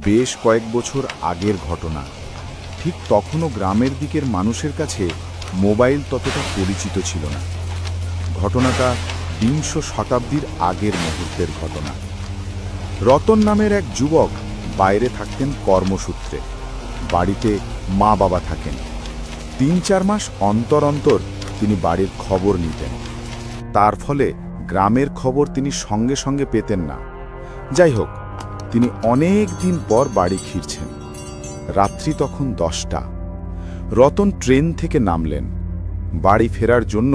বেশ কয়েক বছর আগের ঘটনা। ঠিক তখনও গ্রামের দিকের মানুষের কাছে মোবাইল ততটা পরিচিত ছিল না। ঘটনাটা ২০ শতাব্দীর আগের মুহূর্তের ঘটনা। রতন নামের এক যুবক বাইরে থাকতেন কর্মসূত্রে। বাড়িতে মা বাবা থাকেন। ৩-৪ মাস অন্তর অন্তর তিনি বাড়ির খবর নিতেন। তার ফলে গ্রামের খবর তিনি সঙ্গে সঙ্গে পেতেন না। যাই হোক, তিনি অনেক দিন পর বাড়ি ফিরছেন। রাত্রি তখন ১০টা। রতন ট্রেন থেকে নামলেন। বাড়ি ফেরার জন্য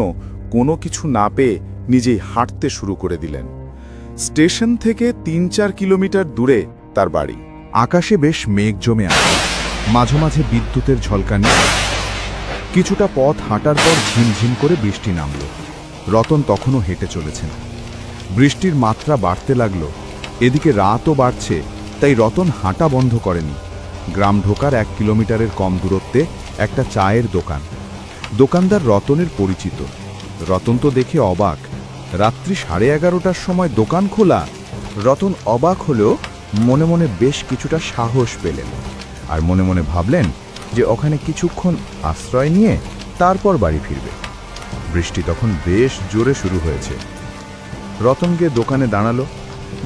কোনো কিছু না পেয়ে নিজেই হাঁটতে শুরু করে দিলেন। স্টেশন থেকে ৩-৪ কিলোমিটার দূরে তার বাড়ি। আকাশে বেশ মেঘ জমে আছে, মাঝে মাঝে বিদ্যুতের ঝলকানি। কিছুটা পথ হাঁটার পর ঝিমঝিম করে বৃষ্টি নামল। রতন তখনও হেঁটে চলেছেন। বৃষ্টির মাত্রা বাড়তে লাগলো। এদিকে রাতও বাড়ছে, তাই রতন হাঁটা বন্ধ করেনি। গ্রাম ঢোকার ১ কিলোমিটারের কম দূরত্বে একটা চায়ের দোকান। দোকানদার রতনের পরিচিত। রতন তো দেখে অবাক। রাত্রি 11:30টার সময় দোকান খোলা। রতন অবাক হলেও মনে মনে বেশ কিছুটা সাহস পেলেন, আর মনে মনে ভাবলেন যে ওখানে কিছুক্ষণ আশ্রয় নিয়ে তারপর বাড়ি ফিরবে। বৃষ্টি তখন বেশ জোরে শুরু হয়েছে। রতন গিয়ে দোকানে দাঁড়ালো।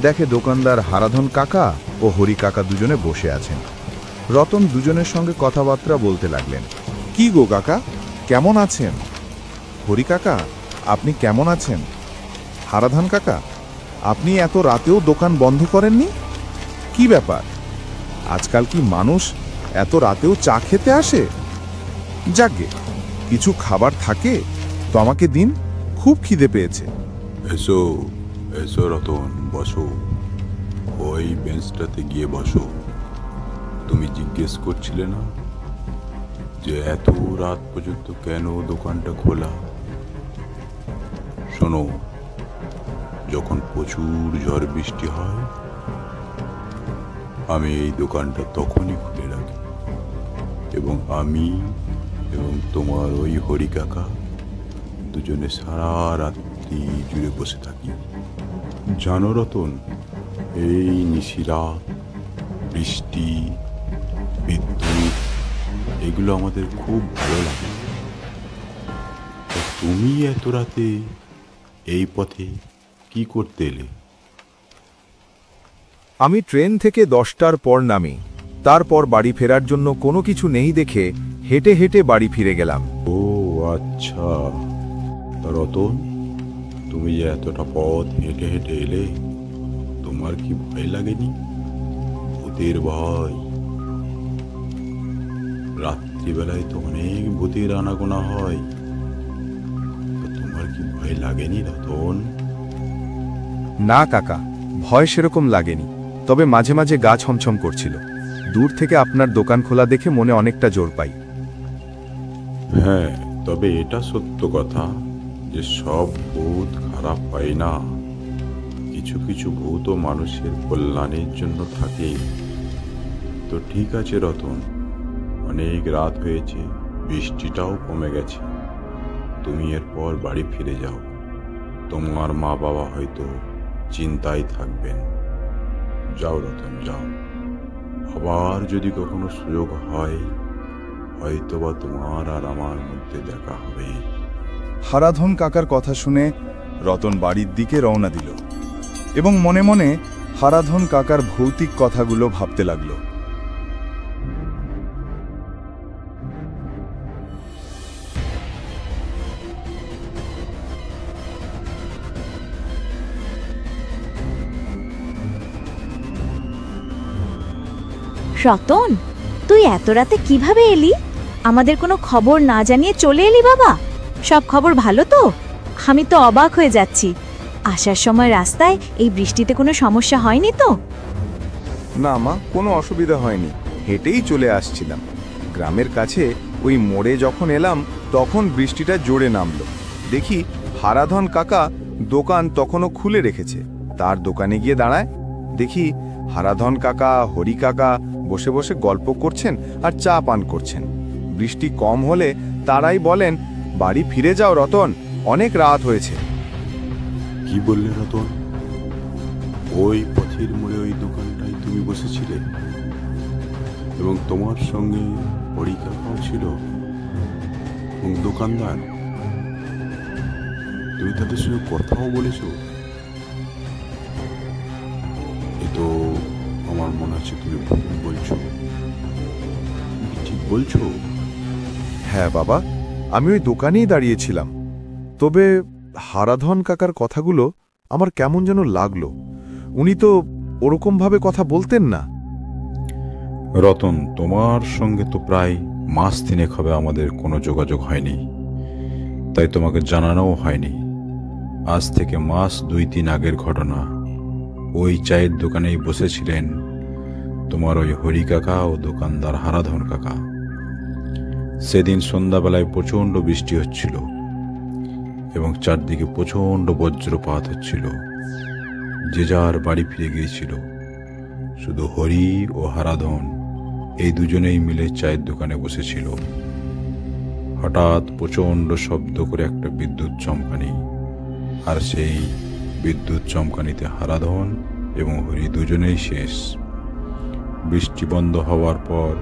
দেখে দোকানদার হারাধন কাকা ও হরি কাকা দুজনে বসে আছেন। রতন দুজনের সঙ্গে কথাবার্তা বলতে লাগলেন। কি গো কাকা, কেমন আছেন? হরি কাকা, আপনি কেমন আছেন? হারাধন কাকা, আপনি এত রাতেও দোকান বন্ধ করেননি? কি ব্যাপার? আজকাল কি মানুষ এত রাতেও চা খেতে আসে? যাকগে, কিছু খাবার থাকে তো আমাকে দিন, খুব খিদে পেয়েছে। এসো এসো রতন, বসো। ওই বেঞ্চটাতে গিয়ে বসো। তুমি জিজ্ঞেস করছিলে না যে এত রাত পর্যন্ত কেন দোকানটা খোলা? শোনো, যখন প্রচুর ঝড় বৃষ্টি হয় আমি এই দোকানটা তখনই খুলে রাখি, এবং আমি এবং তোমার ওই হরি কাকা দুজনে সারা রাত্রি জুড়ে বসে থাকি। জানো রতন, এই নিশিরাত, বৃষ্টি, বিদ্যুৎ, এগুলো আমাদের খুব ভালো লাগে। তুমি এত রাতে এই পথে কি করতে এলে? আমি ট্রেন থেকে 10টার পর নামি। তারপর বাড়ি ফেরার জন্য কোনো কিছু নেই দেখে হেঁটে হেঁটে বাড়ি ফিরে গেলাম। ও আচ্ছা, রতন, তুমি যে এতটা পথ হেঁটে হেঁটে এলে, তোমার কি ভয় লাগেনি? ভূতের ভয়? রাত্রিবেলায় তো অনেক ভূতের আনাগোনা হয়, তোমার কি ভয় লাগেনি রতন? না কাকা, ভয় সেরকম লাগেনি, তবে মাঝে মাঝে গা ছমছম করছিল। দূর থেকে আপনার দোকান খোলা দেখে মনে অনেকটা জোর পাই। হ্যাঁ, তবে এটা সত্য কথা যে সব ভূত খারাপ পায় না। কিছু কিছু ভূতও মানুষের কল্যাণের জন্য থাকে। তো ঠিক আছে রতন, অনেক রাত হয়েছে, বৃষ্টিটাও কমে গেছে। তুমি এরপর বাড়ি ফিরে যাও। তোমার মা বাবা হয়তো চিন্তায় থাকবেন। যাও রতন, যাও। আবার যদি কখনো সুযোগ হয়, হয়তোবা তোমার আর আমার মধ্যে দেখা হবে। হারাধন কাকার কথা শুনে রতন বাড়ির দিকে রওনা দিল এবং মনে মনে হারাধন কাকার ভৌতিক কথাগুলো ভাবতে লাগল। রতন, তুই এত রাতে কিভাবে এলি? আমাদের কোনো খবর না জানিয়ে চলে এলি বাবা? সব খবর ভালো তো? আমি তো অবাক হয়ে যাচ্ছি। আসার সময় রাস্তায় এই বৃষ্টিতে কোনো সমস্যা হয়নি তো? না মা, কোনো অসুবিধা হয়নি, হেঁটেই চলে আসছিলাম। গ্রামের কাছে ওই মোড়ে যখন এলাম তখন বৃষ্টিটা জোরে নামলো। দেখি হারাধন কাকা দোকান তখনও খুলে রেখেছে। তার দোকানে গিয়ে দাঁড়ায়, দেখি হারাধন কাকা, হরি কাকা বসে বসে গল্প করছেন আর চা পান করছেন। বৃষ্টি কম হলে তারাই বলেন, বাড়ি ফিরে যাও রতন, অনেক রাত হয়েছে। কি বললে রতন? ওই পথের মোড়ে ওই দোকানটায় তুমি বসেছিলে? এবং তোমার সঙ্গে হরি কাকাও ছিল এবং দোকানদার। তুমি তাদের সঙ্গে কথাও বলেছ? এ তো আমার মনে হচ্ছে তুমি ভুল বলছো। তুমি কি ঠিক বলছো? হ্যাঁ বাবা, আমি ওই দোকানেই দাঁড়িয়েছিলাম। তবে হারাধন কাকার কথাগুলো আমার কেমন যেন লাগলো। উনি তো ওরকমভাবে কথা বলতেন না। রতন, তোমার সঙ্গে তো প্রায় মাস 3 হবে আমাদের কোনো যোগাযোগ হয়নি, তাই তোমাকে জানানোও হয়নি। আজ থেকে মাস 2-3 আগের ঘটনা। ওই চায়ের দোকানেই বসেছিলেন তোমার ওই হরি কাকা ও দোকানদার হারাধন কাকা। সেদিন সন্ধ্যাবেলায় প্রচণ্ড বৃষ্টি হচ্ছিল এবং চারদিকে প্রচণ্ড বজ্রপাত হচ্ছিল। যে যার বাড়ি ফিরে গিয়েছিল। শুধু হরি ও হারাধন এই দুজনেই মিলে চায়ের দোকানে বসেছিল। হঠাৎ প্রচণ্ড শব্দ করে একটা বিদ্যুৎ চমকানি, আর সেই বিদ্যুৎ চমকানিতে হারাধন এবং হরি দুজনেই শেষ। বৃষ্টি বন্ধ হওয়ার পর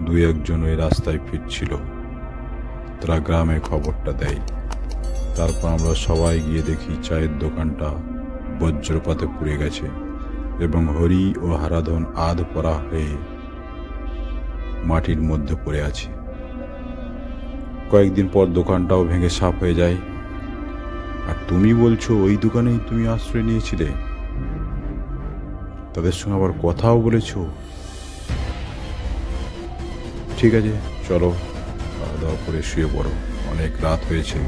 2-1 ওই রাস্তায় ফিরছিল। তারা গ্রামে খবরটা দেয়। তারপর আমরা সবাই গিয়ে দেখি চায়ের দোকানটা বজ্রপাতে পুড়ে গেছে এবং হরি ও হারাধন আধ পড়া হয়ে মাটির মধ্যে পড়ে আছে। কয়েকদিন পর দোকানটাও ভেঙে সাফ হয়ে যায়। আর তুমি বলছো ওই দোকানেই তুমি আশ্রয় নিয়েছিলে? তাদের সঙ্গে আবার কথাও বলেছো? ঠিক আছে, চলো খাওয়া দাওয়া করে শুয়ে পড়ো, অনেক রাত হয়েছে।